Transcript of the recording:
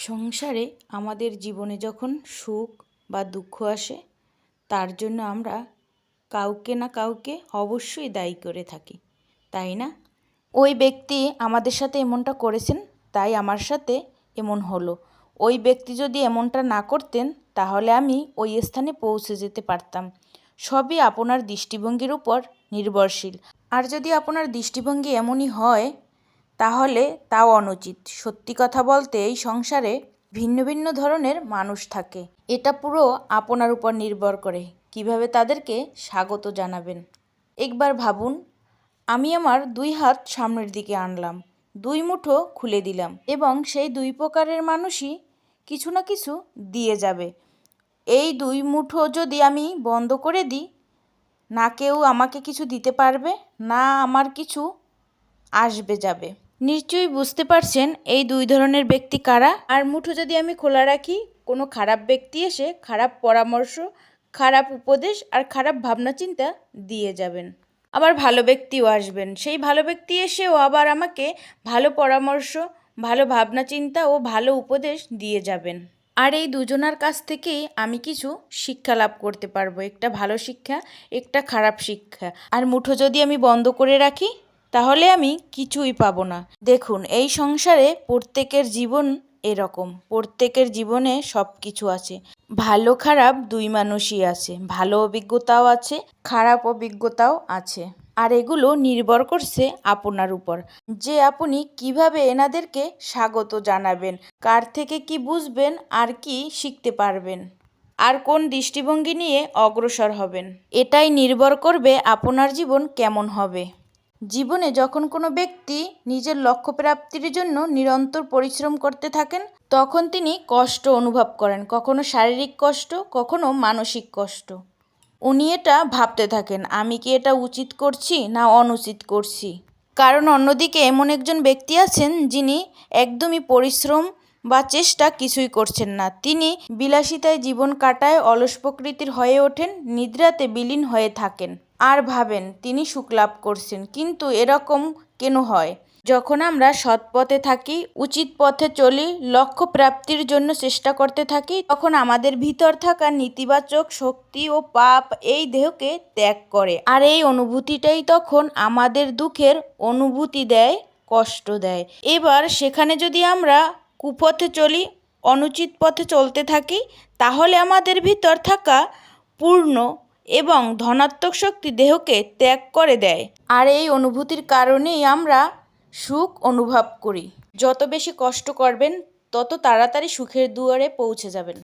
সংসারে আমাদের জীবনে যখন সুখ বা দুঃখ আসে, তার জন্য আমরা কাউকে না কাউকে অবশ্যই দায়ী করে থাকি, তাই না? ওই ব্যক্তি আমাদের সাথে এমনটা করেছেন, তাই আমার সাথে এমন হলো। ওই ব্যক্তি যদি এমনটা না করতেন, তাহলে আমি ওই স্থানে পৌঁছে যেতে পারতাম। সবই আপনার দৃষ্টিভঙ্গির উপর নির্ভরশীল। আর যদি আপনার দৃষ্টিভঙ্গি এমনই হয়, তাহলে তাও অনুচিত। সত্যি কথা বলতে এই সংসারে ভিন্ন ভিন্ন ধরনের মানুষ থাকে। এটা পুরো আপনার উপর নির্ভর করে কিভাবে তাদেরকে স্বাগত জানাবেন। একবার ভাবুন, আমি আমার 2 হাত সামনের দিকে আনলাম, 2 মুঠো খুলে দিলাম এবং সেই 2 প্রকারের মানুষই কিছু না কিছু দিয়ে যাবে। এই 2 মুঠো যদি আমি বন্ধ করে দিই, না কেউ আমাকে কিছু দিতে পারবে, না আমার কিছু আসবে যাবে। নিশ্চয়ই বুঝতে পারছেন এই 2 ধরনের ব্যক্তি কারা। আর মুঠো যদি আমি খোলা রাখি, কোনো খারাপ ব্যক্তি এসে খারাপ পরামর্শ, খারাপ উপদেশ আর খারাপ ভাবনা চিন্তা দিয়ে যাবেন। আবার ভালো ব্যক্তিও আসবেন, সেই ভালো ব্যক্তি এসেও আবার আমাকে ভালো পরামর্শ, ভালো ভাবনা চিন্তা ও ভালো উপদেশ দিয়ে যাবেন। আর এই দুজনার কাছ থেকেই আমি কিছু শিক্ষা লাভ করতে পারবো, একটা ভালো শিক্ষা, একটা খারাপ শিক্ষা। আর মুঠো যদি আমি বন্ধ করে রাখি, তাহলে আমি কিছুই পাবো না। দেখুন, এই সংসারে প্রত্যেকের জীবন এরকম, প্রত্যেকের জীবনে সব কিছু আছে। ভালো খারাপ 2 মানুষই আছে, ভালো অভিজ্ঞতাও আছে, খারাপ অভিজ্ঞতাও আছে। আর এগুলো নির্ভর করছে আপনার উপর, যে আপনি কিভাবে এনাদেরকে স্বাগত জানাবেন, কার থেকে কি বুঝবেন আর কি শিখতে পারবেন, আর কোন দৃষ্টিভঙ্গি নিয়ে অগ্রসর হবেন। এটাই নির্ভর করবে আপনার জীবন কেমন হবে। জীবনে যখন কোনো ব্যক্তি নিজের লক্ষ্য প্রাপ্তির জন্য নিরন্তর পরিশ্রম করতে থাকেন, তখন তিনি কষ্ট অনুভব করেন, কখনো শারীরিক কষ্ট, কখনো মানসিক কষ্ট। উনি এটা ভাবতে থাকেন, আমি কি এটা উচিত করছি না অনুচিত করছি। কারণ অন্যদিকে এমন একজন ব্যক্তি আছেন যিনি একদমই পরিশ্রম বা চেষ্টা কিছুই করছেন না। তিনি বিলাসিতায় জীবন কাটায়, অলস প্রকৃতির হয়ে ওঠেন, নিদ্রাতে বিলীন হয়ে থাকেন আর ভাবেন তিনি সুখ লাভ করছেন। কিন্তু এরকম কেন হয়? যখন আমরা সৎ পথে থাকি, উচিত পথে চলি, লক্ষ্য প্রাপ্তির জন্য চেষ্টা করতে থাকি, তখন আমাদের ভিতর থাকা নেতিবাচক শক্তি ও পাপ এই দেহকে ত্যাগ করে। আর এই অনুভূতিটাই তখন আমাদের দুঃখের অনুভূতি দেয়, কষ্ট দেয়। এবার সেখানে যদি আমরা কুপথে চলি, অনুচিত পথে চলতে থাকি, তাহলে আমাদের ভিতর থাকা পূর্ণ এবং ধনাত্মক শক্তি দেহকে ত্যাগ করে দেয়। আর এই অনুভূতির কারণেই আমরা সুখ অনুভব করি। যত বেশি কষ্ট করবেন, তত তাড়াতাড়ি সুখের দুয়ারে পৌঁছে যাবেন।